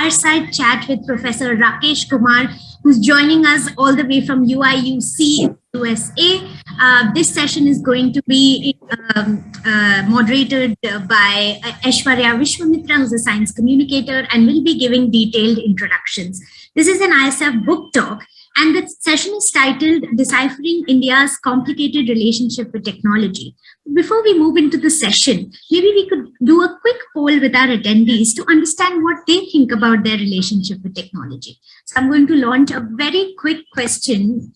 fireside chat with Professor Rakesh Kumar, who's joining us all the way from UIUC, USA. This session is going to be moderated by Aishwarya Viswamitra, who's a science communicator, and will be giving detailed introductions. This is an ISF book talk, and the session is titled Deciphering India's Complicated Relationship with Technology. Before we move into the session, maybe we could do a quick poll with our attendees to understand what they think about their relationship with technology. So I'm going to launch a very quick question,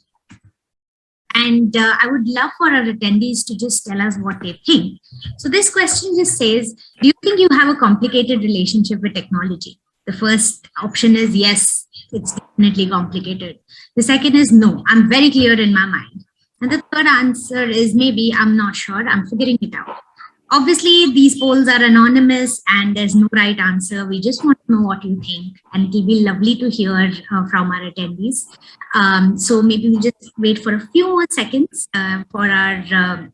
and I would love for our attendees to just tell us what they think. So this question just says, do you think you have a complicated relationship with technology? The first option is yes, it's definitely complicated. The second is no, I'm very clear in my mind. And the third answer is maybe, I'm not sure, I'm figuring it out. Obviously, these polls are anonymous and there's no right answer. We just want to know what you think, and it'll be lovely to hear from our attendees. So maybe we just wait for a few more seconds for our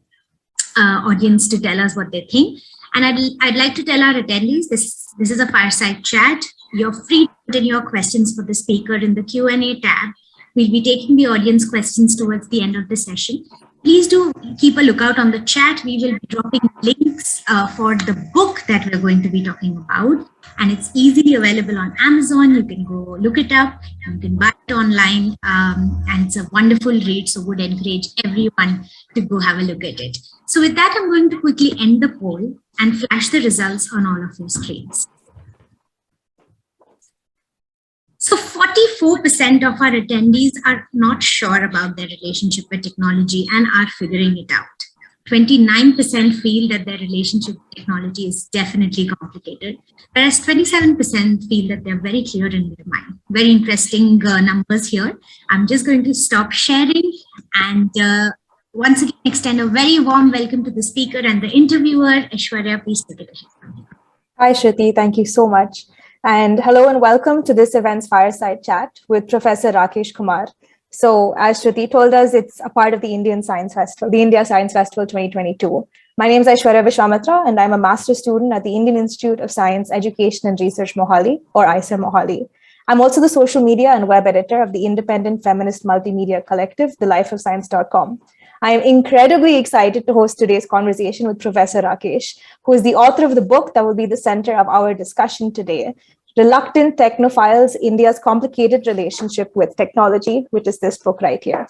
audience to tell us what they think. And I'd like to tell our attendees, this is a fireside chat. You're free to put in your questions for the speaker in the Q&A tab. We'll be taking the audience questions towards the end of the session. Please do keep a lookout on the chat. We will be dropping links for the book that we're going to be talking about. And it's easily available on Amazon. You can go look it up. You can buy it online. And it's a wonderful read. So would encourage everyone to go have a look at it. So with that, I'm going to quickly end the poll and flash the results on all of your screens. So 44% of our attendees are not sure about their relationship with technology and are figuring it out. 29% feel that their relationship with technology is definitely complicated, whereas 27% feel that they're very clear in their mind. Very interesting numbers here. I'm just going to stop sharing and once again extend a very warm welcome to the speaker and the interviewer. Aishwarya, please take it ahead. Hi, Shruti. Thank you so much. And hello and welcome to this event's fireside chat with Professor Rakesh Kumar. So as Shruti told us, it's a part of the Indian Science Festival, the India Science Festival 2022. My name is Aishwarya Viswamitra, and I'm a master's student at the Indian Institute of Science, Education and Research Mohali, or ISER Mohali. I'm also the social media and web editor of the independent feminist multimedia collective, thelifeofscience.com. I am incredibly excited to host today's conversation with Professor Rakesh, who is the author of the book that will be the center of our discussion today, Reluctant Technophiles, India's Complicated Relationship with Technology, which is this book right here.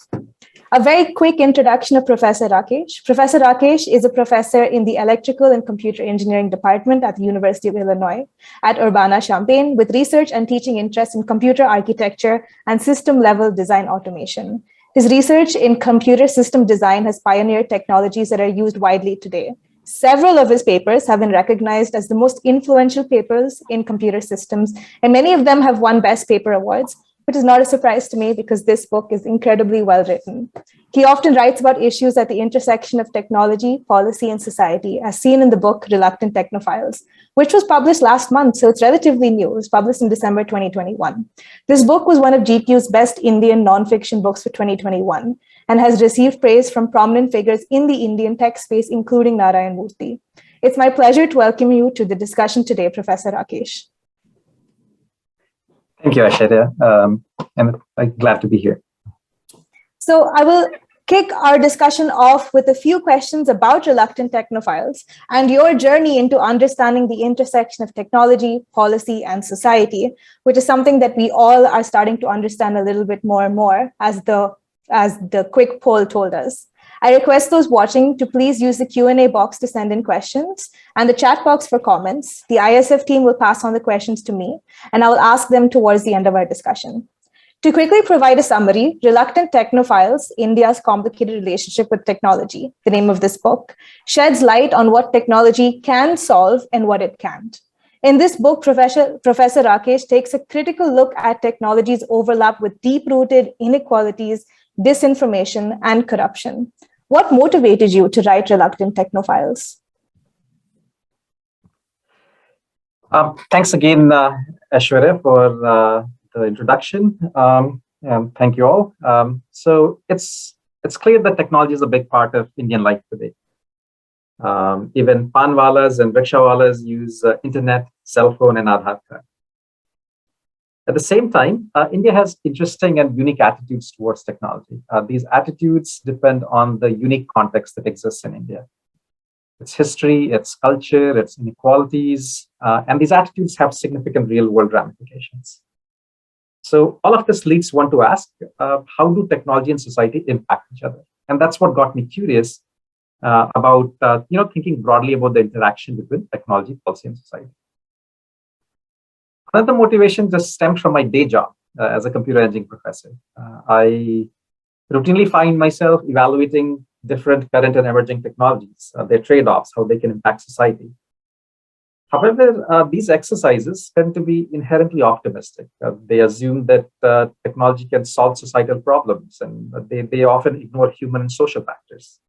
A very quick introduction of Professor Rakesh. Professor Rakesh is a professor in the Electrical and Computer Engineering Department at the University of Illinois at Urbana Champaign, with research and teaching interests in computer architecture and system-level design automation. His research in computer system design has pioneered technologies that are used widely today. Several of his papers have been recognized as the most influential papers in computer systems, and many of them have won Best Paper awards, which is not a surprise to me because this book is incredibly well written. He often writes about issues at the intersection of technology, policy, and society, as seen in the book Reluctant Technophiles, which was published last month, so it's relatively new. It was published in December 2021. This book was one of GQ's best Indian nonfiction books for 2021 and has received praise from prominent figures in the Indian tech space, including Narayan Murthy. It's my pleasure to welcome you to the discussion today, Professor Rakesh. Thank you, Aishwarya. I'm glad to be here. So I will kick our discussion off with a few questions about reluctant technophiles and your journey into understanding the intersection of technology, policy, and society, which is something that we all are starting to understand a little bit more and more as the quick poll told us. I request those watching to please use the Q&A box to send in questions and the chat box for comments. The ISF team will pass on the questions to me, and I will ask them towards the end of our discussion. To quickly provide a summary, Reluctant Technophiles, India's Complicated Relationship with Technology, the name of this book, sheds light on what technology can solve and what it can't. In this book, Professor Rakesh takes a critical look at technology's overlap with deep-rooted inequalities, disinformation, and corruption. What motivated you to write Reluctant Technophiles? Thanks again, Aishwarya, for the introduction. Thank you all. So it's clear that technology is a big part of Indian life today. Even panwalas and rickshawalas use internet, cell phone, and Aadhaar card. At the same time, India has interesting and unique attitudes towards technology. These attitudes depend on the unique context that exists in India, its history, its culture, its inequalities, and these attitudes have significant real-world ramifications. So all of this leads one to ask, how do technology and society impact each other? And that's what got me curious about thinking broadly about the interaction between technology, policy, and society. Another motivation just stemmed from my day job as a computer engineering professor. I routinely find myself evaluating different current and emerging technologies, their trade-offs, how they can impact society. However, these exercises tend to be inherently optimistic. They assume that technology can solve societal problems, and they often ignore human and social factors.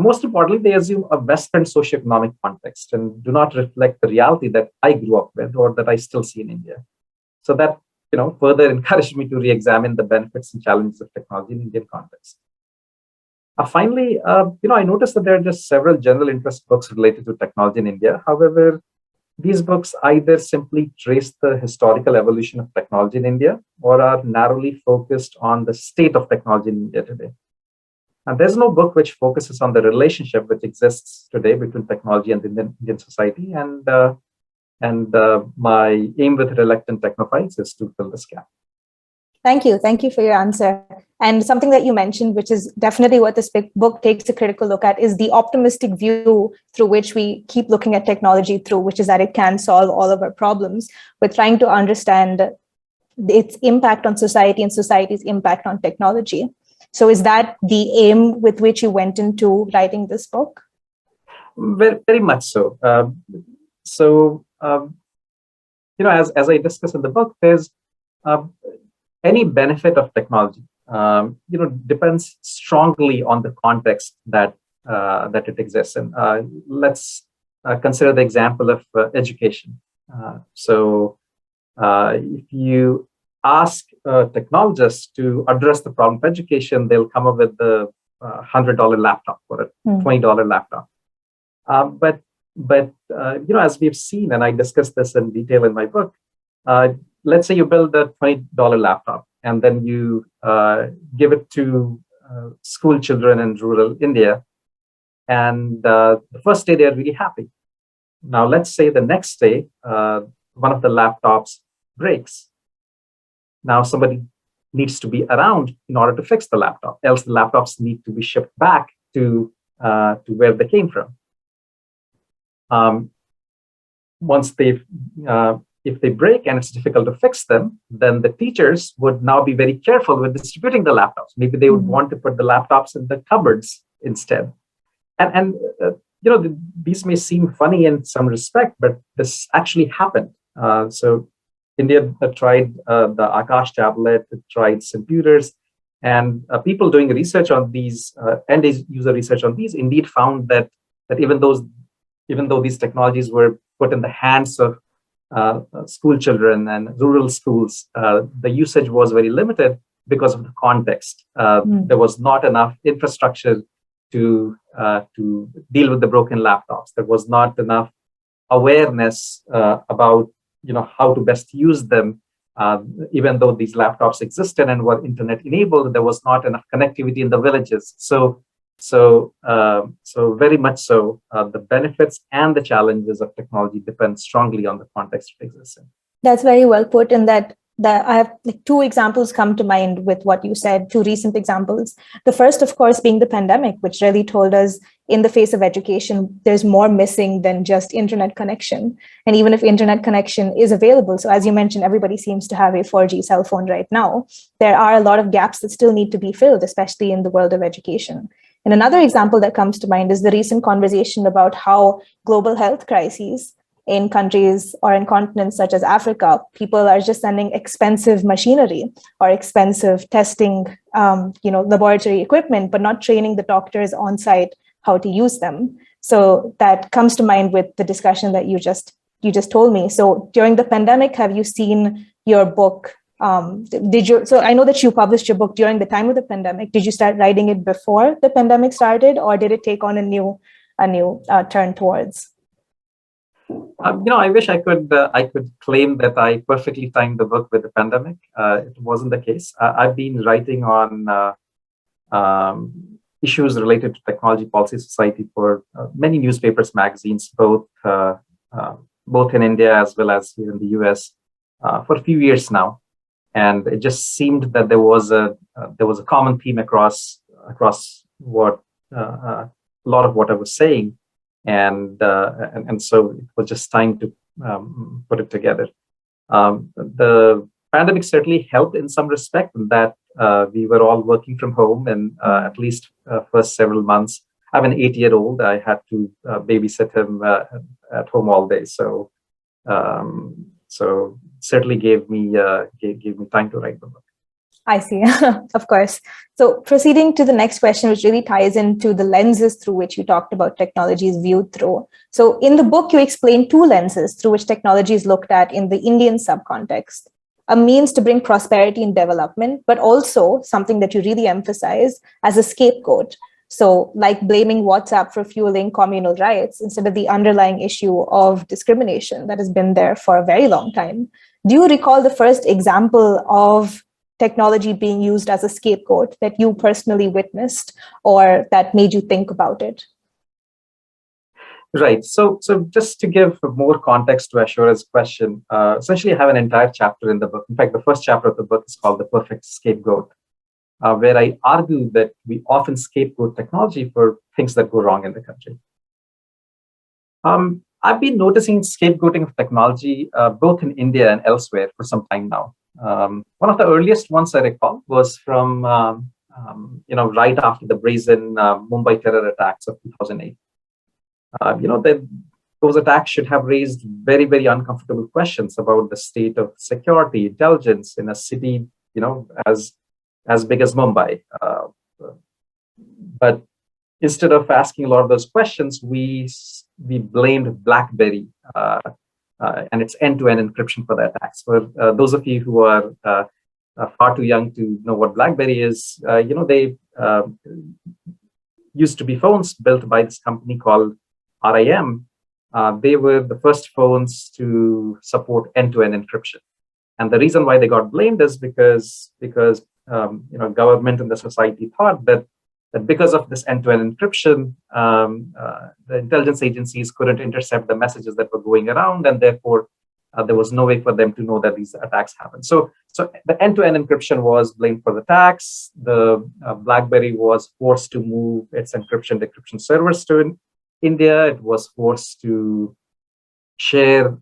Most importantly, they assume a Western socioeconomic context and do not reflect the reality that I grew up with or that I still see in India. So that further encouraged me to re-examine the benefits and challenges of technology in Indian context. Finally, I noticed that there are just several general interest books related to technology in India. However, these books either simply trace the historical evolution of technology in India or are narrowly focused on the state of technology in India today. And there's no book which focuses on the relationship which exists today between technology and Indian society. And my aim with Reluctant Technophiles is to fill this gap. Thank you. Thank you for your answer. And something that you mentioned, which is definitely what this book takes a critical look at, is the optimistic view through which we keep looking at technology through, which is that it can solve all of our problems. We're trying to understand its impact on society and society's impact on technology. So is that the aim with which you went into writing this book? Very, very much so. As I discuss in the book, there's any benefit of technology, depends strongly on the context that it exists in. Let's consider the example of education. If you ask technologists to address the problem of education, they'll come up with the $100 laptop or a $20 laptop. But as we've seen, and I discussed this in detail in my book, let's say you build a $20 laptop and then you give it to school children in rural India. And the first day, they're really happy. Now, let's say the next day, one of the laptops breaks. Now, somebody needs to be around in order to fix the laptop, else the laptops need to be shipped back to where they came from. If they break and it's difficult to fix them, then the teachers would now be very careful with distributing the laptops. Maybe they would want to put the laptops in the cupboards instead. And these may seem funny in some respect, but this actually happened. So India tried the Akash tablet, it tried computers, and people doing research on these, end user research on these, indeed found that even though these technologies were put in the hands of school children and rural schools, the usage was very limited because of the context. There was not enough infrastructure to deal with the broken laptops. There was not enough awareness about how to best use them. Even though these laptops existed and were internet enabled, there was not enough connectivity in the villages. So very much so, the benefits and the challenges of technology depend strongly on the context it exists in. That's very well put. In that I have two examples come to mind with what you said, two recent examples. The first, of course, being the pandemic, which really told us in the face of education, there's more missing than just internet connection. And even if internet connection is available, so as you mentioned, everybody seems to have a 4G cell phone right now, there are a lot of gaps that still need to be filled, especially in the world of education. And another example that comes to mind is the recent conversation about how global health crises in countries or in continents such as Africa, people are just sending expensive machinery or expensive testing, laboratory equipment, but not training the doctors on site how to use them. So that comes to mind with the discussion that you just told me. So during the pandemic, have you seen your book? So I know that you published your book during the time of the pandemic. Did you start writing it before the pandemic started, or did it take on a new turn towards? I wish I could claim that I perfectly timed the book with the pandemic. It wasn't the case. I've been writing on issues related to technology policy society for many newspapers, magazines, both in India as well as here in the US, for a few years now. And it just seemed that there was a common theme across what a lot of what I was saying, and so it was just time to put it together. The pandemic certainly helped in some respect in that we were all working from home, and at least first several months. I have an 8-year-old. I had to babysit him at home all day, so certainly gave me time to write the book. I see, of course. So proceeding to the next question, which really ties into the lenses through which you talked about technology is viewed through. So in the book, you explain two lenses through which technology is looked at in the Indian subcontext: a means to bring prosperity and development, but also something that you really emphasize as a scapegoat. So like blaming WhatsApp for fueling communal riots instead of the underlying issue of discrimination that has been there for a very long time. Do you recall the first example of technology being used as a scapegoat that you personally witnessed or that made you think about it? Right. So just to give more context to Aishwarya's question, essentially I have an entire chapter in the book. In fact, the first chapter of the book is called The Perfect Scapegoat, where I argue that we often scapegoat technology for things that go wrong in the country. I've been noticing scapegoating of technology both in India and elsewhere for some time now. One of the earliest ones I recall was from right after the brazen Mumbai terror attacks of 2008. Those attacks should have raised very, very uncomfortable questions about the state of security, intelligence in a city, as big as Mumbai. But instead of asking a lot of those questions, we blamed BlackBerry and its end-to-end encryption for the attacks. For those of you who are far too young to know what BlackBerry is, they used to be phones built by this company called RIM. They were the first phones to support end-to-end encryption. And the reason why they got blamed is because government and the society thought that because of this end-to-end encryption, the intelligence agencies couldn't intercept the messages that were going around, and therefore there was no way for them to know that these attacks happened. So the end-to-end encryption was blamed for the attacks. The BlackBerry was forced to move its encryption-decryption servers to India. It was forced to share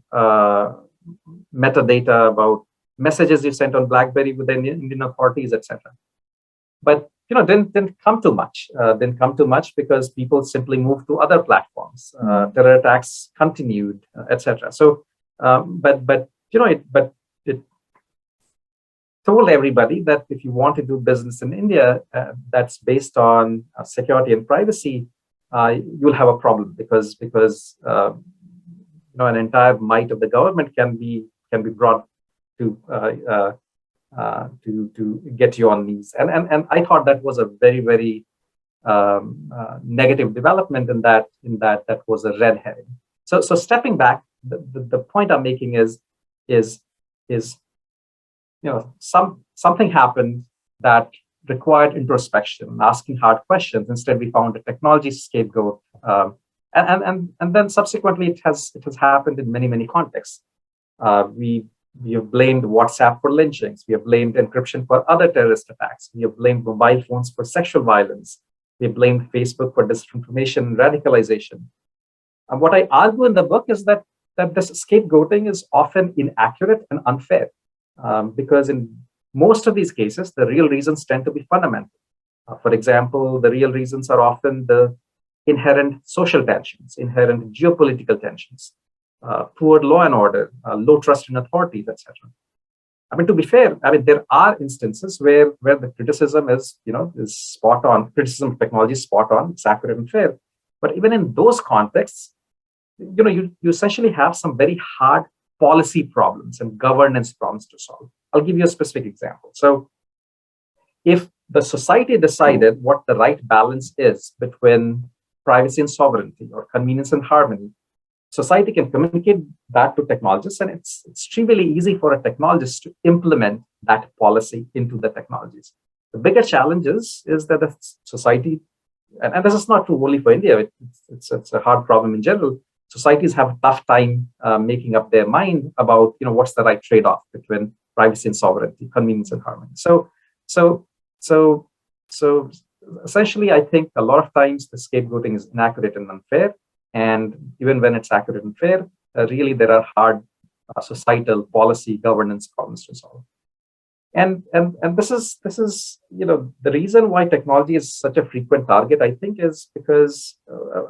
metadata about messages you sent on BlackBerry with the Indian authorities, etc. But didn't come too much. Didn't come too much because people simply moved to other platforms. Terror attacks continued, etc. So, but it told everybody that if you want to do business in India that's based on security and privacy, you'll have a problem because an entire might of the government can be brought to get you on knees. And I thought that was a very, very negative development in that was a red herring. So stepping back, the point I'm making is something happened that required introspection, asking hard questions. Instead, we found a technology scapegoat, and then subsequently it has happened in many, many contexts. We have blamed WhatsApp for lynchings. We have blamed encryption for other terrorist attacks. We have blamed mobile phones for sexual violence. We have blamed Facebook for disinformation and radicalization. And what I argue in the book is that this scapegoating is often inaccurate and unfair, because in most of these cases, the real reasons tend to be fundamental. For example, the real reasons are often the inherent social tensions, inherent geopolitical tensions, poor law and order, low trust in authorities, etc. I mean, to be fair, there are instances where the criticism is spot on. Criticism of technology is spot on, it's accurate and fair. But even in those contexts, you essentially have some very hard policy problems and governance problems to solve. I'll give you a specific example. So if the society decided what the right balance is between privacy and sovereignty or convenience and harmony, society can communicate that to technologists, and it's extremely easy for a technologist to implement that policy into the technologies. The bigger challenge is that the society, and this is not true only for India, it's a hard problem in general. Societies have a tough time making up their mind about what's the right trade-off between privacy and sovereignty, convenience and harmony. So essentially, I think a lot of times the scapegoating is inaccurate and unfair. And even when it's accurate and fair, really there are hard societal policy governance problems to solve. And this is the reason why technology is such a frequent target, I think, is because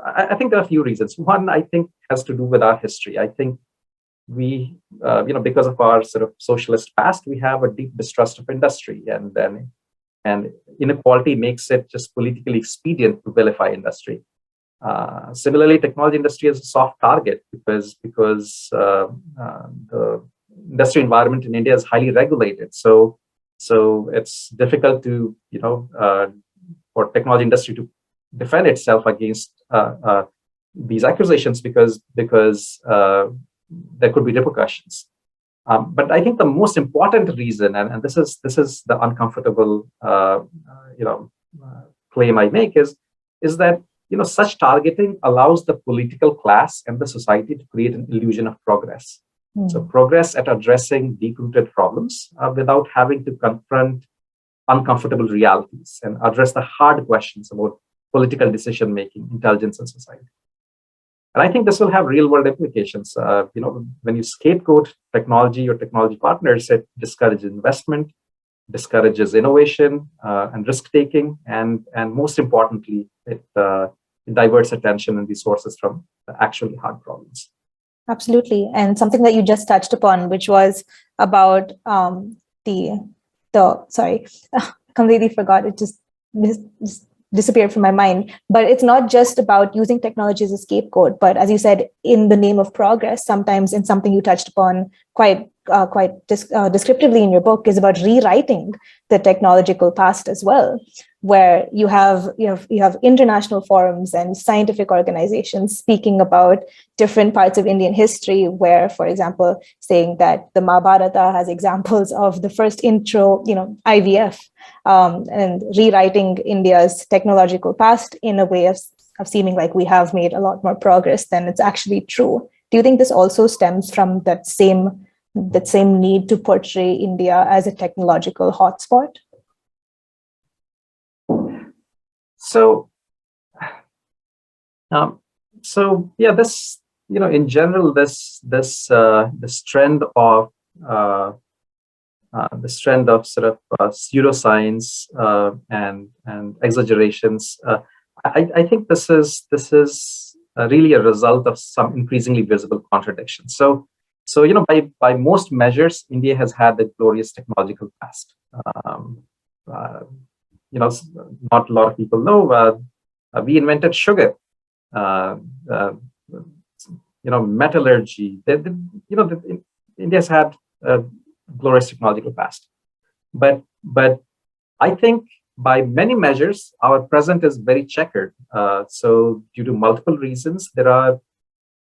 I think there are a few reasons. One, I think, has to do with our history. I think we, because of our sort of socialist past, we have a deep distrust of industry, and inequality makes it just politically expedient to vilify industry. Similarly, technology industry is a soft target because the industry environment in India is highly regulated. So it's difficult to for technology industry to defend itself against these accusations because there could be repercussions. But I think the most important reason, and this is the uncomfortable claim I make, is that such targeting allows the political class and the society to create an illusion of progress. So progress at addressing deep-rooted problems without having to confront uncomfortable realities and address the hard questions about political decision-making, intelligence, and society. And I think this will have real-world implications. When you scapegoat technology or technology partners, it discourages investment, discourages innovation and risk-taking, and most importantly, it diverts attention and resources from the actually hard problems. Absolutely. And something that you just touched upon, which was about sorry, completely forgot. It just disappeared from my mind. But it's not just about using technology as a scapegoat, but as you said, in the name of progress, sometimes in something you touched upon quite descriptively in your book, is about rewriting the technological past as well, where you have international forums and scientific organizations speaking about different parts of Indian history, where, for example, saying that the Mahabharata has examples of the first intro, IVF, and rewriting India's technological past in a way of seeming like we have made a lot more progress than it's actually true. Do you think this also stems from that same need to portray India as a technological hotspot? So this, in general, this trend of sort of pseudoscience and exaggerations, I think this is really a result of some increasingly visible contradictions. So by most measures, India has had a glorious technological past. Not a lot of people know, we invented sugar, metallurgy. India's had a glorious technological past. But I think by many measures, our present is very checkered. So due to multiple reasons, there are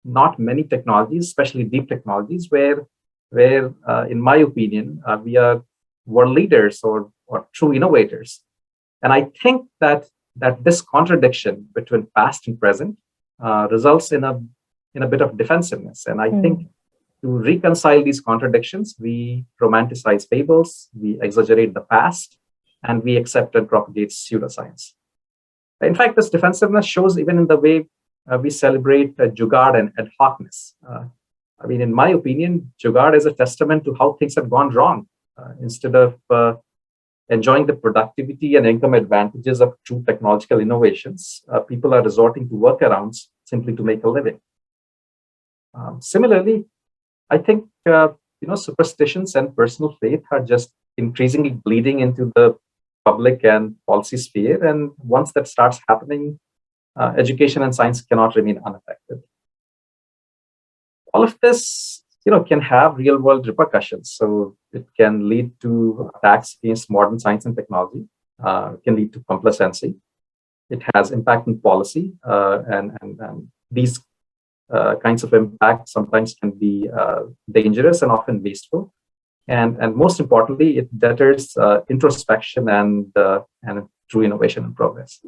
not many technologies, especially deep technologies, where in my opinion, we are world leaders or true innovators. And I think that this contradiction between past and present results in a bit of defensiveness. And I think to reconcile these contradictions, we romanticize fables, we exaggerate the past, and we accept and propagate pseudoscience. In fact, this defensiveness shows even in the way we celebrate jugaad and ad hocness. In my opinion, jugaad is a testament to how things have gone wrong. Instead of enjoying the productivity and income advantages of true technological innovations, people are resorting to workarounds simply to make a living. Similarly, I think superstitions and personal faith are just increasingly bleeding into the public and policy sphere, and once that starts happening, education and science cannot remain unaffected. All of this, can have real-world repercussions. So it can lead to attacks against modern science and technology. It can lead to complacency. It has impact on policy, and these kinds of impact sometimes can be dangerous and often wasteful. And most importantly, it deters introspection and true innovation and progress.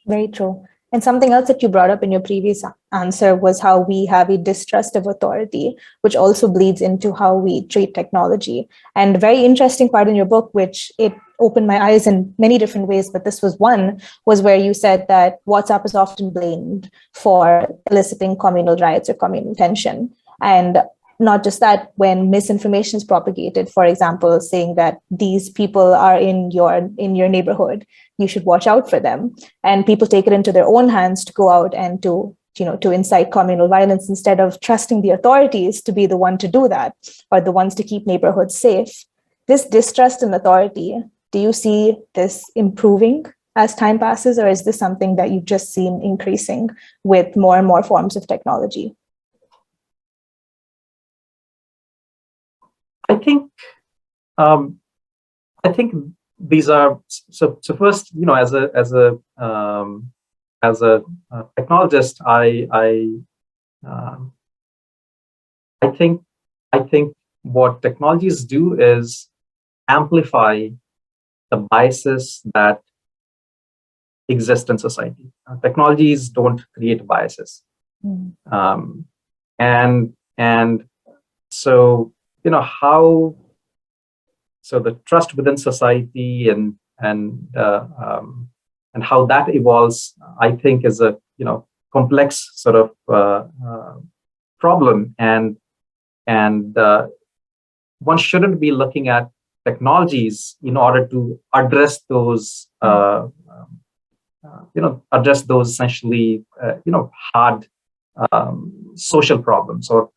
Very true. And something else that you brought up in your previous answer was how we have a distrust of authority, which also bleeds into how we treat technology. And a very interesting part in your book, which it opened my eyes in many different ways, but this was one, was where you said that WhatsApp is often blamed for eliciting communal riots or communal tension. And not just that, when misinformation is propagated, for example, saying that these people are in your neighborhood, you should watch out for them, and people take it into their own hands to go out and to incite communal violence instead of trusting the authorities to be the one to do that, or the ones to keep neighborhoods safe. This distrust in authority, do you see this improving as time passes, or is this something that you've just seen increasing with more and more forms of technology? I think these are so. First, as a technologist, I think what technologies do is amplify the biases that exist in society. Technologies don't create biases, and so how. So the trust within society and how that evolves, I think, is a complex sort of problem, and one shouldn't be looking at technologies in order to address those essentially hard social problems. Or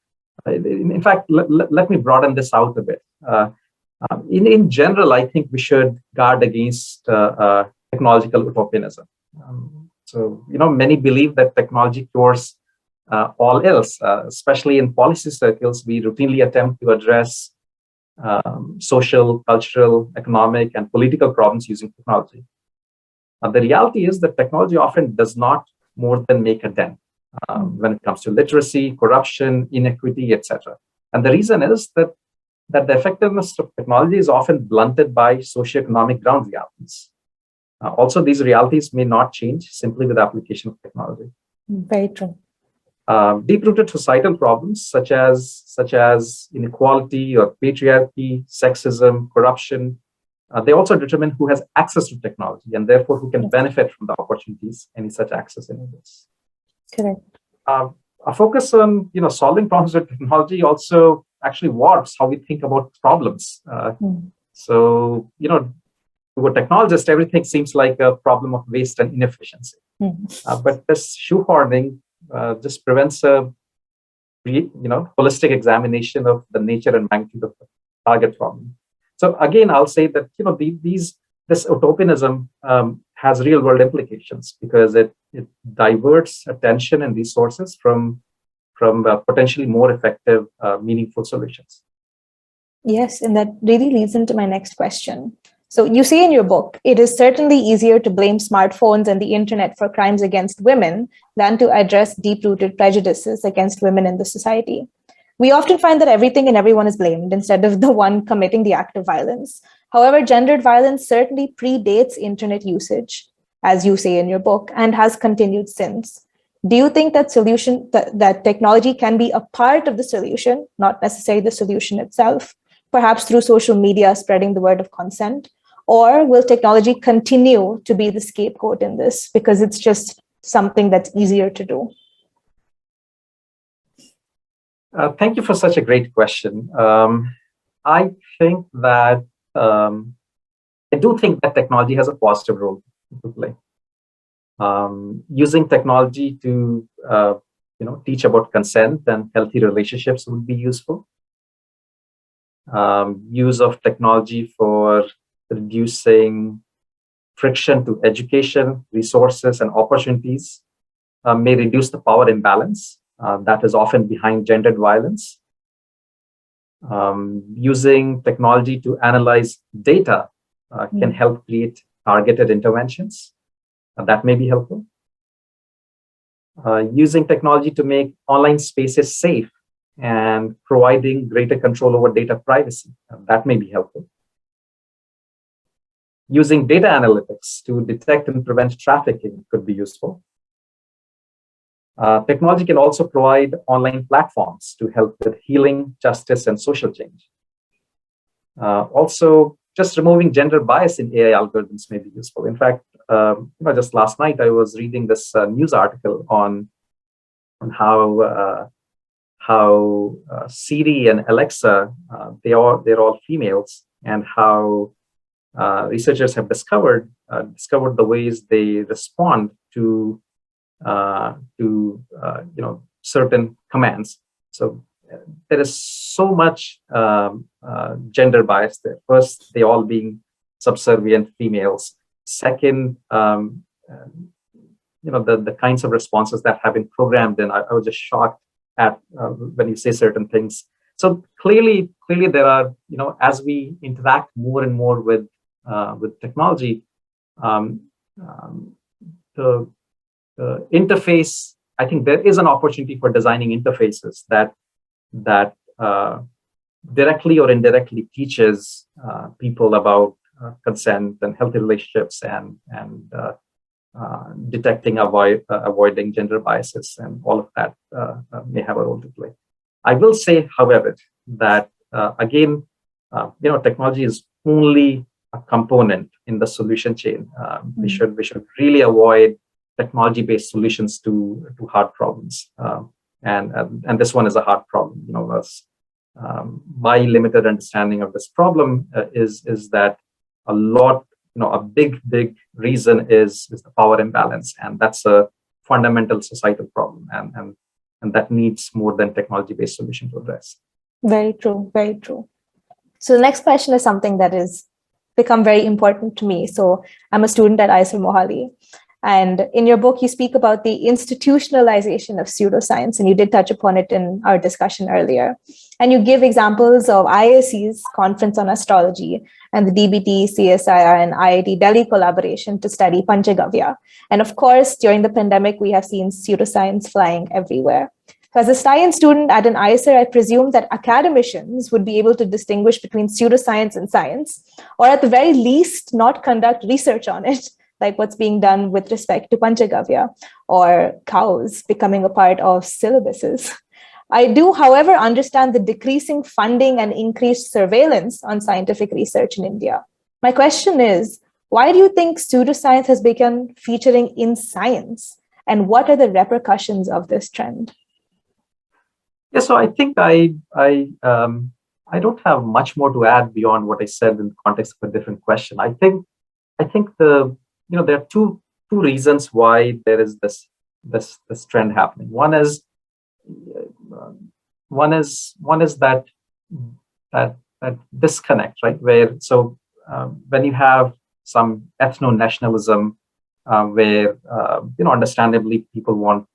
in fact, let me broaden this out a bit. In general, I think we should guard against technological utopianism. Many believe that technology cures all ills, especially in policy circles. We routinely attempt to address social, cultural, economic, and political problems using technology. The reality is that technology often does not more than make a dent when it comes to literacy, corruption, inequity, etc. And the reason is that the effectiveness of technology is often blunted by socioeconomic ground realities. Also, these realities may not change simply with application of technology. Very true. Deep-rooted societal problems such as inequality or patriarchy, sexism, corruption, they also determine who has access to technology and therefore who can benefit from the opportunities any such access enables. Correct. A focus on solving problems with technology also actually warps how we think about problems. So to a technologist, everything seems like a problem of waste and inefficiency. But this shoehorning just prevents a holistic examination of the nature and magnitude of the target problem. So again, I'll say that this utopianism has real world implications because it diverts attention and resources from potentially more effective, meaningful solutions. Yes, and that really leads into my next question. So you say in your book, it is certainly easier to blame smartphones and the internet for crimes against women than to address deep-rooted prejudices against women in the society. We often find that everything and everyone is blamed instead of the one committing the act of violence. However, gendered violence certainly predates internet usage, as you say in your book, and has continued since. Do you think that that technology can be a part of the solution, not necessarily the solution itself, perhaps through social media spreading the word of consent? Or will technology continue to be the scapegoat in this because it's just something that's easier to do? Thank you for such a great question. I think that I do think that technology has a positive role to play. Using technology to teach about consent and healthy relationships would be useful. Use of technology for reducing friction to education, resources, and opportunities may reduce the power imbalance that is often behind gendered violence. Using technology to analyze data can help create targeted interventions. That may be helpful. using technology to make online spaces safe and providing greater control over data privacy. That may be helpful. Using data analytics to detect and prevent trafficking could be useful. Technology can also provide online platforms to help with healing, justice, and social change. Also, just removing gender bias in AI algorithms may be useful. In fact, just last night I was reading this news article on how Siri and Alexa they're all females, and how researchers have discovered the ways they respond to certain commands. So there is so much gender bias there. First, they all being subservient females. Second, the kinds of responses that have been programmed in. I was just shocked at when you say certain things. So clearly there are, as we interact more and more with technology, the interface, I think there is an opportunity for designing interfaces that directly or indirectly teaches people about consent and healthy relationships and detecting, avoiding gender biases, and all of that may have a role to play. I will say, however, that again, technology is only a component in the solution chain. We should really avoid technology-based solutions to hard problems, and this one is a hard problem. My limited understanding of this problem is that a big reason is the power imbalance, and that's a fundamental societal problem, and that needs more than technology-based solution to address. Very true, very true. So the next question is something that has become very important to me. So I'm a student at ISR Mohali. And in your book, you speak about the institutionalization of pseudoscience, and you did touch upon it in our discussion earlier. And you give examples of IISc's Conference on Astrology and the DBT, CSIR, and IIT Delhi collaboration to study Panchagavya. And of course, during the pandemic, we have seen pseudoscience flying everywhere. So as a science student at an ISR, I presume that academicians would be able to distinguish between pseudoscience and science, or at the very least, not conduct research on it, like what's being done with respect to Panchagavya or cows becoming a part of syllabuses. I do, however, understand the decreasing funding and increased surveillance on scientific research in India. My question is, why do you think pseudoscience has begun featuring in science? And what are the repercussions of this trend? Yeah, so I think I don't have much more to add beyond what I said in the context of a different question. I think there are two reasons why there is this trend happening. One is that disconnect, right? Where when you have some ethno-nationalism, where understandably people want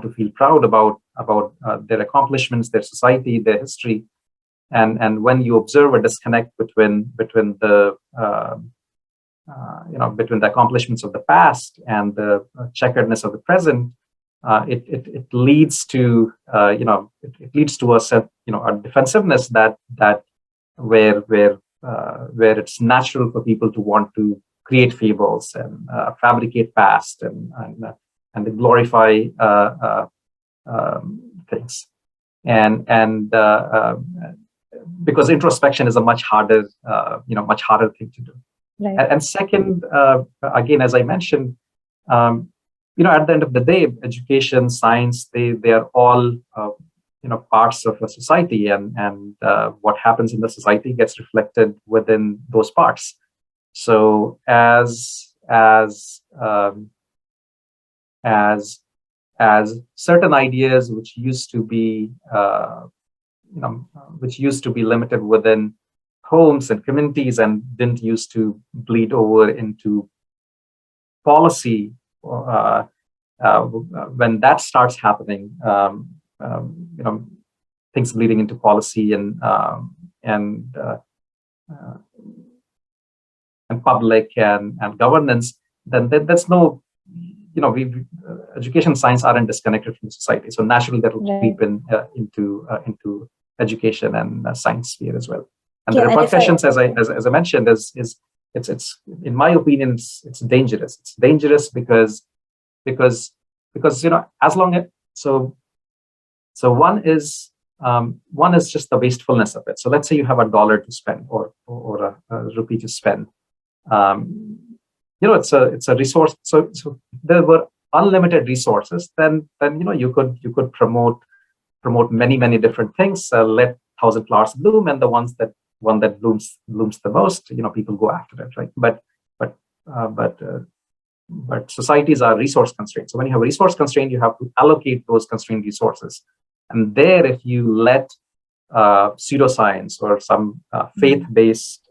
to feel proud about their accomplishments, their society, their history. And when you observe a disconnect between the accomplishments of the past and the checkeredness of the present, it leads to it leads to a defensiveness that where it's natural for people to want to create fables and fabricate past and glorify things, and because introspection is a much harder thing to do. Right. And second, again, as I mentioned, at the end of the day, education, science, they are all parts of a society, and what happens in the society gets reflected within those parts. So as certain ideas which used to be limited within homes and communities and didn't used to bleed over into policy, when that starts happening, things bleeding into policy and public and governance, then there's no education and science aren't disconnected from society. So naturally that will creep in into education and science sphere as well. And the repercussions, as I mentioned, is it's in my opinion, it's dangerous. It's dangerous because as long as so one is just the wastefulness of it. So let's say you have $1 to spend or a rupee to spend. It's a resource. So there were unlimited resources. Then you could promote many different things. Let 1,000 flowers bloom, and the one that blooms the most, people go after it, right? But societies are resource constrained. So when you have resource constraint, you have to allocate those constrained resources. And there, if you let pseudoscience or some faith-based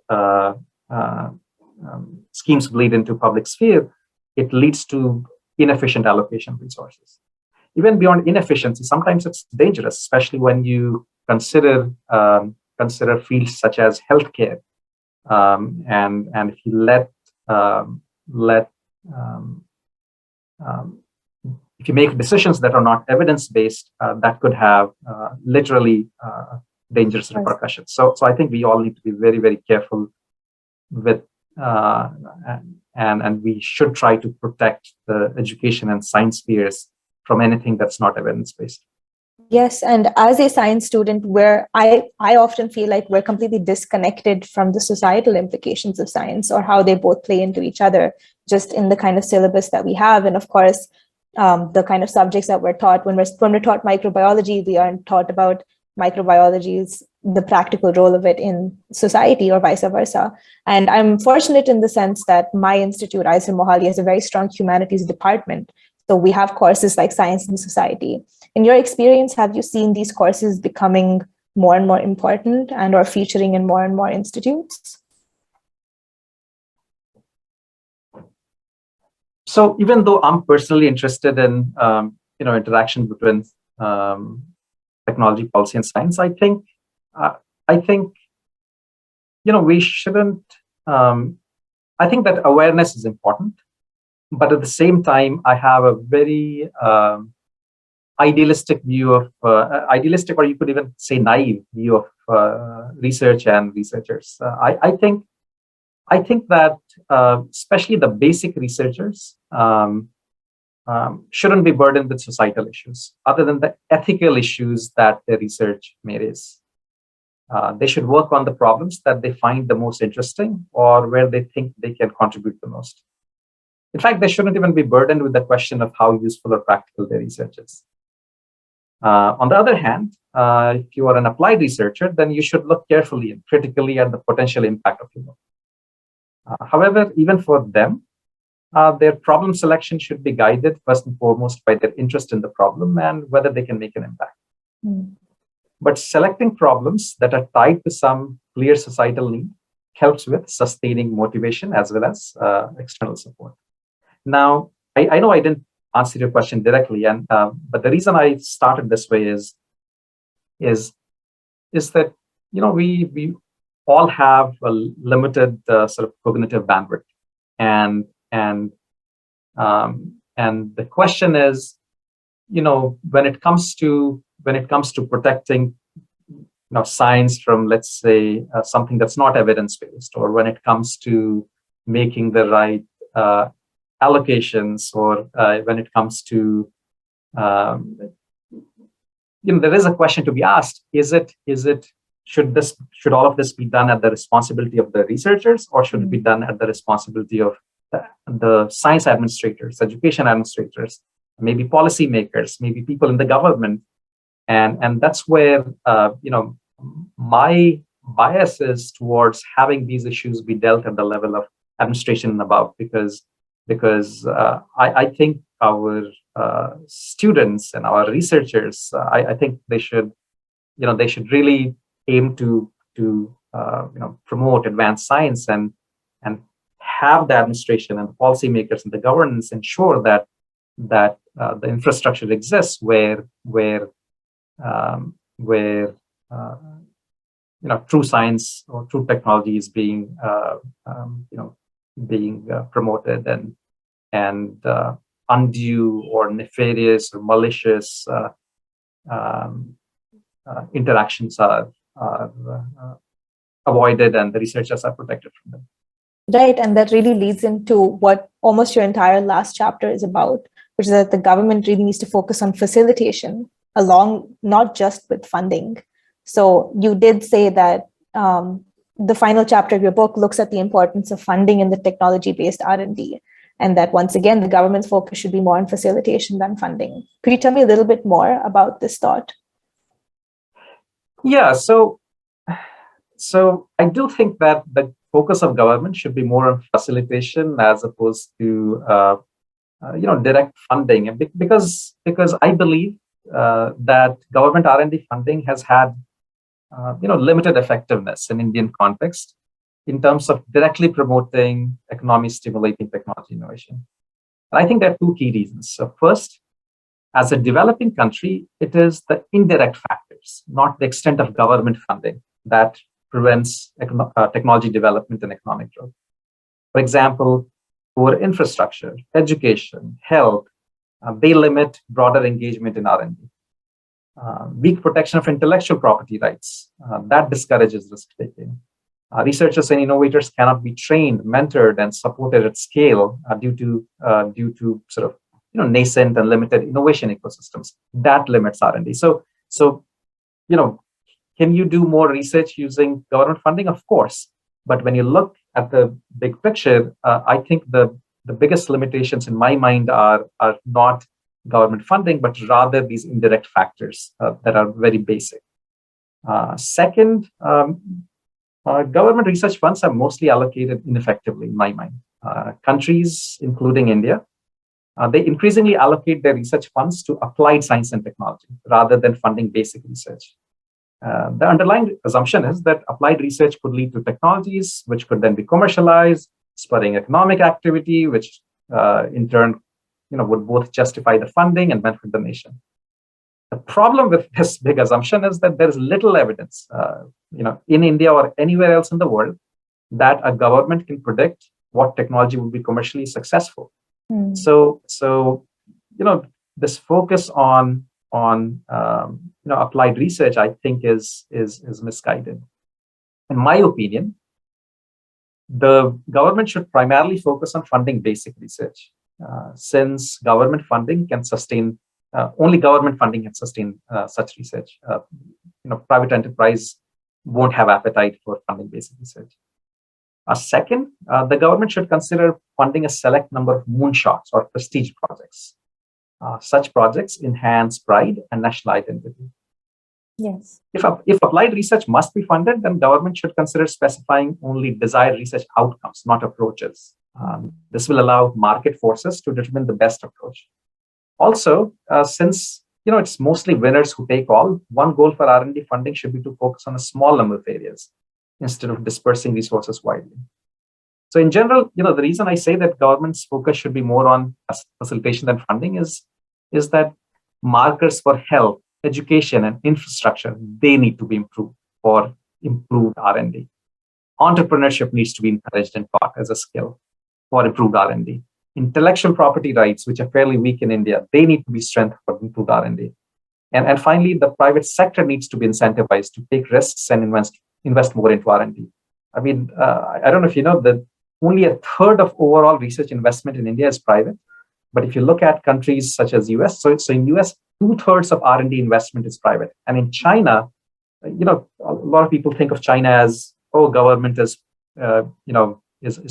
schemes bleed into public sphere, it leads to inefficient allocation of resources. Even beyond inefficiency, sometimes it's dangerous, especially when you consider fields such as healthcare, and if you if you make decisions that are not evidence-based, that could have literally dangerous repercussions. So I think we all need to be very, very careful with, and we should try to protect the education and science spheres from anything that's not evidence-based. Yes, and as a science student, where I often feel like we're completely disconnected from the societal implications of science, or how they both play into each other, just in the kind of syllabus that we have. And of course, the kind of subjects that we're taught. When we're taught microbiology, we aren't taught about microbiology's the practical role of it in society, or vice versa. And I'm fortunate in the sense that my institute, ISR Mohali, has a very strong humanities department. So we have courses like Science and Society. In your experience, have you seen these courses becoming more and more important and or featuring in more and more institutes? So even though I'm personally interested in interaction between technology, policy, and science, I think we shouldn't. I think that awareness is important, but at the same time, I have a very idealistic view of idealistic, or you could even say naive view of research and researchers. I think that especially the basic researchers shouldn't be burdened with societal issues other than the ethical issues that their research may raise. They should work on the problems that they find the most interesting, or where they think they can contribute the most. In fact, they shouldn't even be burdened with the question of how useful or practical their research is. On the other hand, if you are an applied researcher, then you should look carefully and critically at the potential impact of your work. However, even for them, their problem selection should be guided first and foremost by their interest in the problem and whether they can make an impact. But selecting problems that are tied to some clear societal need helps with sustaining motivation as well as external support. Now, I know I didn't answer your question directly, but the reason I started this way is that we all have a limited sort of cognitive bandwidth, and the question is, when it comes to protecting science from, let's say, something that's not evidence-based, or when it comes to making the right allocations, or when it comes to there is a question to be asked: should all of this be done at the responsibility of the researchers, or should it be done at the responsibility of the science administrators, education administrators, maybe policymakers, maybe people in the government? And that's where my bias is towards having these issues be dealt at the level of administration and above, because I think our students and our researchers, I think they should really aim to promote advanced science and have the administration and the policymakers and the governance ensure that the infrastructure exists where true science or true technology is being promoted and undue or nefarious or malicious um, interactions are avoided and the researchers are protected from them. Right, and that really leads into what almost your entire last chapter is about, which is that the government really needs to focus on facilitation along, not just with funding. So you did say that the final chapter of your book looks at the importance of funding in the technology-based R&D, and that once again, the government's focus should be more on facilitation than funding. Could you tell me a little bit more about this thought? Yeah, so I do think that the focus of government should be more on facilitation as opposed to direct funding, because I believe that government R&D funding has had limited effectiveness in Indian context in terms of directly promoting economy stimulating technology innovation. And I think there are two key reasons. So first, as a developing country, it is the indirect factors, not the extent of government funding, that prevents technology development and economic growth. For example, poor infrastructure, education, health, they limit broader engagement in R&D. Weak protection of intellectual property rights, that discourages risk-taking. Researchers and innovators cannot be trained, mentored, and supported at scale due to sort of nascent and limited innovation ecosystems. That limits R&D. So can you do more research using government funding? Of course. But when you look at the big picture, I think the biggest limitations in my mind are not government funding, but rather these indirect factors that are very basic. Second, government research funds are mostly allocated ineffectively, in my mind. Countries, including India, they increasingly allocate their research funds to applied science and technology rather than funding basic research. The underlying assumption is that applied research could lead to technologies which could then be commercialized, spurring economic activity, which in turn would both justify the funding and benefit the nation. The problem with this big assumption is that there is little evidence, in India or anywhere else in the world, that a government can predict what technology will be commercially successful. So this focus on applied research, I think, is misguided. In my opinion, the government should primarily focus on funding basic research, since government funding can sustain only government funding can sustain such research. Private enterprise won't have appetite for funding basic research. Second, the government should consider funding a select number of moonshots or prestige projects. Such projects enhance pride and national identity. Yes. If applied research must be funded, then government should consider specifying only desired research outcomes, not approaches. This will allow market forces to determine the best approach. Also, since it's mostly winners who take all, one goal for R&D funding should be to focus on a small number of areas instead of dispersing resources widely. So in general, the reason I say that government's focus should be more on facilitation than funding is that markers for health, education, and infrastructure, they need to be improved for improved R&D. Entrepreneurship needs to be encouraged and taught as a skill for improved R&D. Intellectual property rights, which are fairly weak in India, they need to be strengthened for improved R&D. And finally, the private sector needs to be incentivized to take risks and invest more into R&D. I mean, I don't know if you know that only a third of overall research investment in India is private. But if you look at countries such as US, so in US, 2/3 of R&D investment is private. And in China, a lot of people think of China as, government is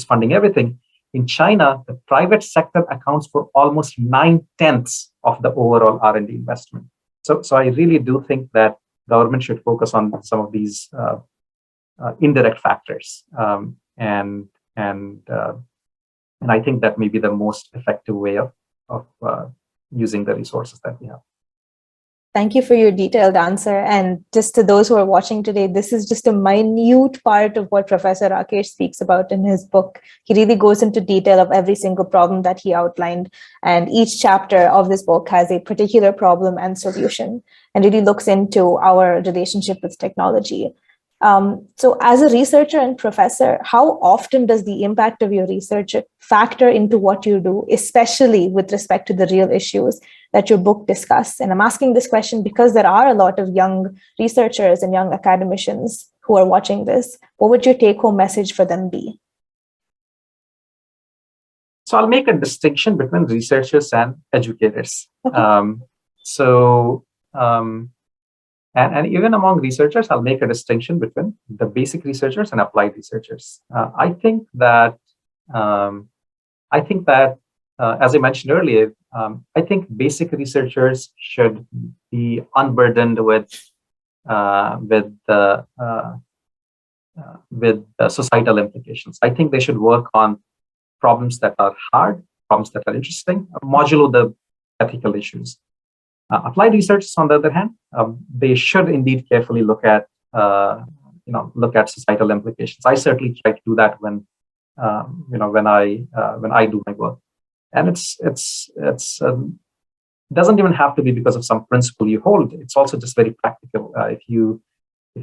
funding everything. In China, the private sector accounts for almost 9/10 of the overall R&D investment. So I really do think that government should focus on some of these indirect factors, and I think that may be the most effective way of using the resources that we have. Thank you for your detailed answer. And just to those who are watching today, this is just a minute part of what Professor Rakesh speaks about in his book. He really goes into detail of every single problem that he outlined. And each chapter of this book has a particular problem and solution, and really looks into our relationship with technology. So as a researcher and professor, how often does the impact of your research factor into what you do, especially with respect to the real issues that your book discuss? And I'm asking this question because there are a lot of young researchers and young academicians who are watching this. What would your take-home message for them be? So I'll make a distinction between researchers and educators. Okay. And even among researchers, I'll make a distinction between the basic researchers and applied researchers. I think that, as I mentioned earlier, I think basic researchers should be unburdened with societal implications. I think they should work on problems that are hard, problems that are interesting, modulo the ethical issues. Applied researchers, on the other hand, they should indeed carefully look at societal implications. I certainly try to do that when I do my work, and it's doesn't even have to be because of some principle you hold. It's also just very practical. If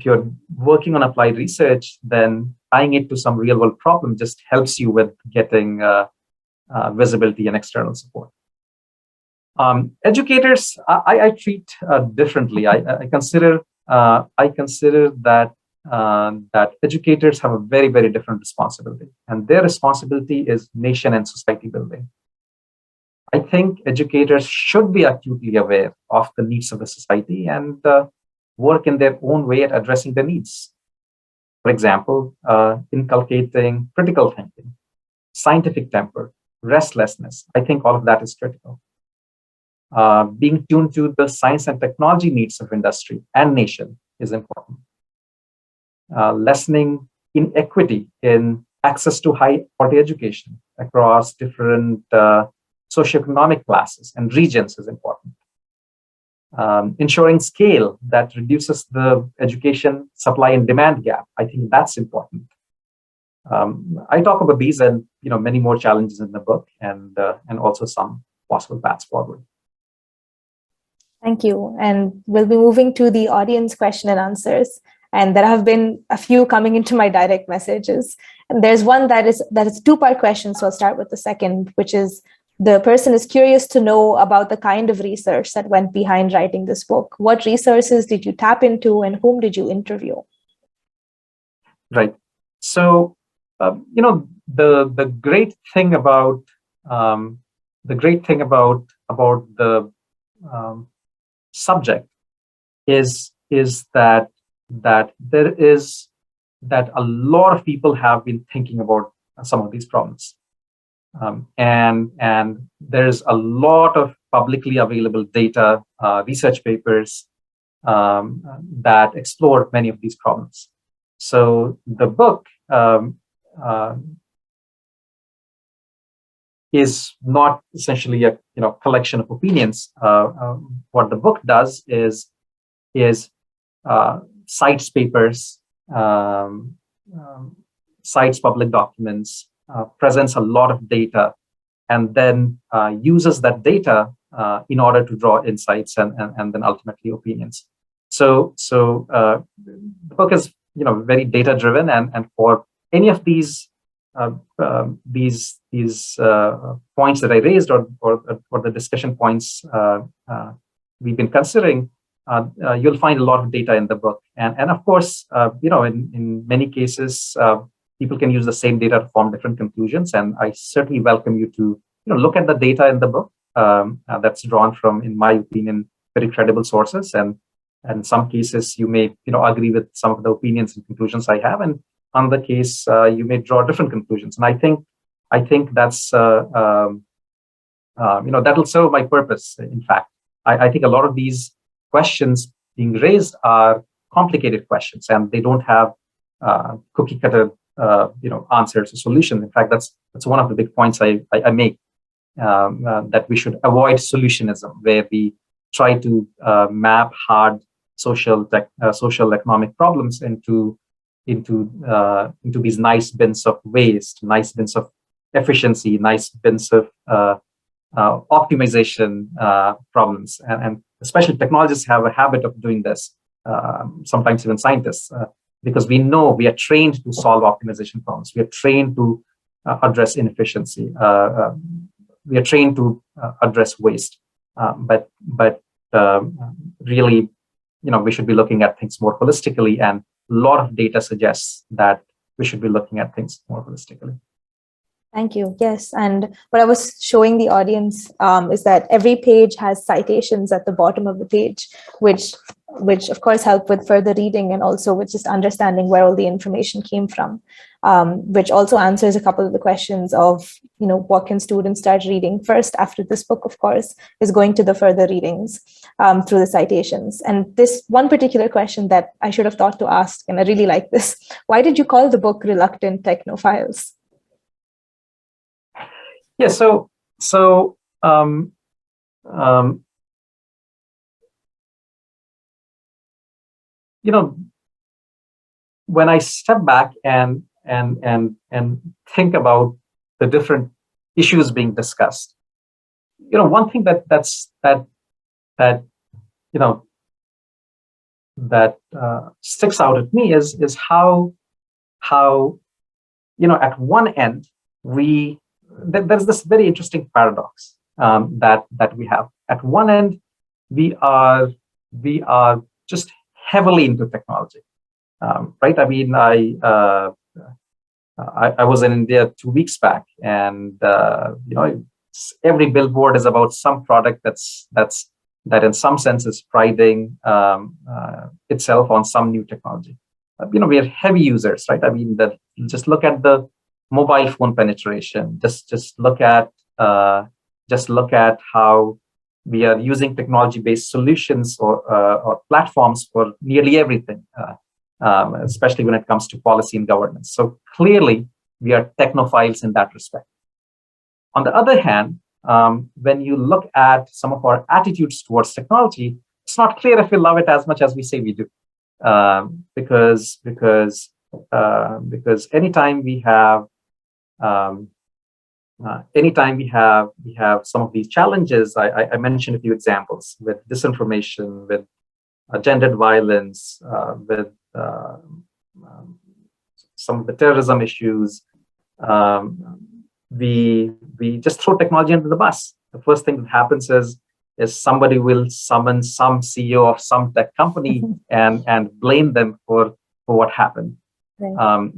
you're working on applied research, then tying it to some real world problem just helps you with getting visibility and external support. Educators, I treat differently. I consider that educators have a very, very different responsibility, and their responsibility is nation and society building. I think educators should be acutely aware of the needs of the society and work in their own way at addressing the needs. For example, inculcating critical thinking, scientific temper, restlessness. I think all of that is critical. Being tuned to the science and technology needs of industry and nation is important. Lessening inequity in access to high quality education across different socioeconomic classes and regions is important. Ensuring scale that reduces the education supply and demand gap. I think that's important. I talk about these and many more challenges in the book, and also some possible paths forward. Thank you. And we'll be moving to the audience question and answers. And there have been a few coming into my direct messages. And there's one that is a two-part question. So I'll start with the second, which is the person is curious to know about the kind of research that went behind writing this book. What resources did you tap into and whom did you interview? Right. So, the great thing about the subject is that a lot of people have been thinking about some of these problems, and there's a lot of publicly available data, research papers that explore many of these problems. So the book is not essentially a collection of opinions. What the book does is cites papers, cites public documents, presents a lot of data, and then uses that data in order to draw insights and then ultimately opinions. So the book is very data driven, and for any of these points that I raised or the discussion points we've been considering, you'll find a lot of data in the book. And of course, in many cases, people can use the same data to form different conclusions. And I certainly welcome you to look at the data in the book that's drawn from, in my opinion, very credible sources. And in some cases, you may agree with some of the opinions and conclusions I have, and on the case, you may draw different conclusions. And I think that's that'll serve my purpose. In fact, I think a lot of these questions being raised are complicated questions, and they don't have cookie cutter answers or solutions. In fact, that's one of the big points I make, that we should avoid solutionism, where we try to map hard social economic problems into these nice bins of waste, nice bins of efficiency, nice bins of optimization problems. And especially technologists have a habit of doing this, sometimes even scientists. because we know we are trained to solve optimization problems. We are trained to address inefficiency. We are trained to address waste. But really, we should be looking at things more holistically, and a lot of data suggests that we should be looking at things more holistically. Thank you. Yes. And what I was showing the audience is that every page has citations at the bottom of the page, which of course help with further reading, and also with just understanding where all the information came from, which also answers a couple of the questions of, what can students start reading first after this book, of course, is going to the further readings through the citations. And this one particular question that I should have thought to ask, and I really like this: why did you call the book Reluctant Technophiles? Yeah, so when I step back and think about the different issues being discussed, one thing that sticks out at me is how at one end there's this very interesting paradox that we have. At one end, we are just heavily into technology, right? I mean, I was in India 2 weeks back, and every billboard is about some product that in some sense is priding itself on some new technology. We are heavy users, right? I mean, just look at the mobile phone penetration. Just look at how we are using technology-based solutions or platforms for nearly everything, especially when it comes to policy and governance. So clearly, we are technophiles in that respect. On the other hand, when you look at some of our attitudes towards technology, it's not clear if we love it as much as we say we do, because anytime we have some of these challenges, I mentioned a few examples with disinformation, with gendered violence, with some of the terrorism issues. We just throw technology under the bus. The first thing that happens is somebody will summon some CEO of some tech company and blame them for what happened. Right.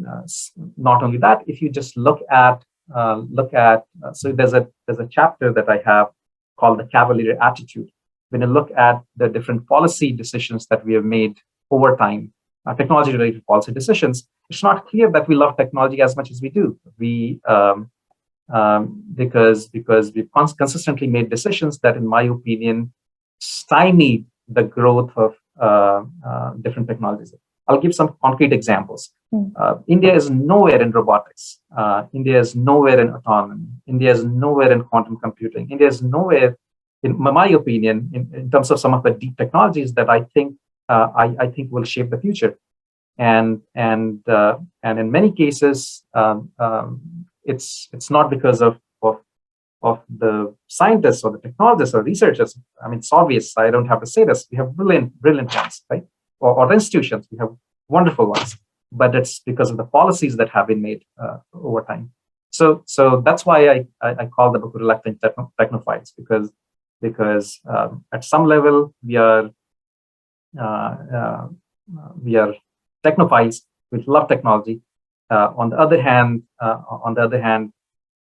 Not only that, if you just look at so there's a chapter that I have called the cavalier attitude. When you look at the different policy decisions that we have made over time, technology-related policy decisions, it's not clear that we love technology as much as we do. Because we've consistently made decisions that, in my opinion, stymie the growth of different technologies. I'll give some concrete examples. India is nowhere in robotics. India is nowhere in autonomy. India is nowhere in quantum computing. India is nowhere, in my opinion, in terms of some of the deep technologies that I think will shape the future. And in many cases, it's not because of the scientists or the technologists or researchers. I mean, it's obvious. I don't have to say this. We have brilliant ones, right? Or institutions. We have wonderful ones. But it's because of the policies that have been made over time. So that's why I call the book Reluctant Technophiles, because at some level we are technophiles. We love technology. On the other hand,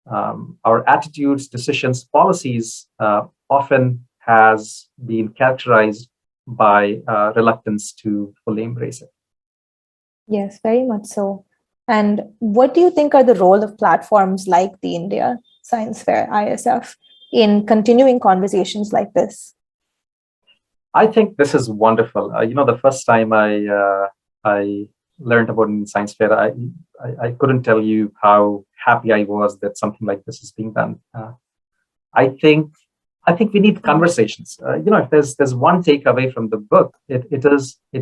our attitudes, decisions, policies often has been characterized by reluctance to fully embrace it. Yes, very much so. And what do you think are the role of platforms like the India Science Fair, ISF, in continuing conversations like this? I think this is wonderful. The first time I learned about Indian Science Fair, I couldn't tell you how happy I was that something like this is being done. I think we need conversations. If there's one takeaway from the book, it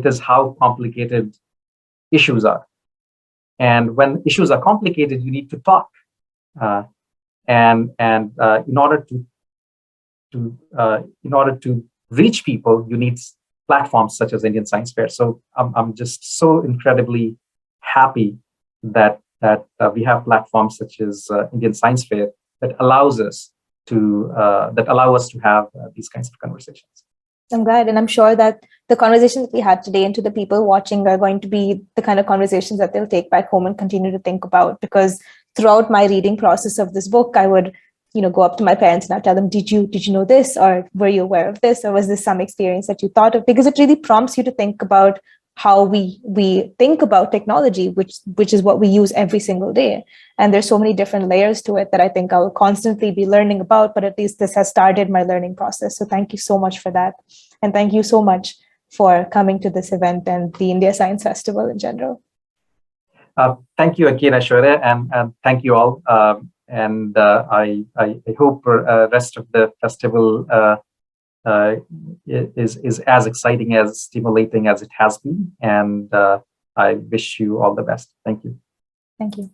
is how complicated issues are. And when issues are complicated, you need to talk. And in order to reach people, you need platforms such as Indian Science Fair. So I'm just so incredibly happy that we have platforms such as Indian Science Fair that allows us to have these kinds of conversations. I'm glad, and I'm sure that the conversations that we had today and to the people watching are going to be the kind of conversations that they'll take back home and continue to think about. Because throughout my reading process of this book, I would, go up to my parents and I'd tell them, did you know this, or were you aware of this, or was this some experience that you thought of? Because it really prompts you to think about how we think about technology, which is what we use every single day. And there's so many different layers to it that I think I'll constantly be learning about, but at least this has started my learning process. So thank you so much for that. And thank you so much for coming to this event and the India Science Festival in general. Thank you again, Aishwarya, and thank you all. I hope rest of the festival is as exciting, as stimulating as it has been. And I wish you all the best. Thank you. Thank you.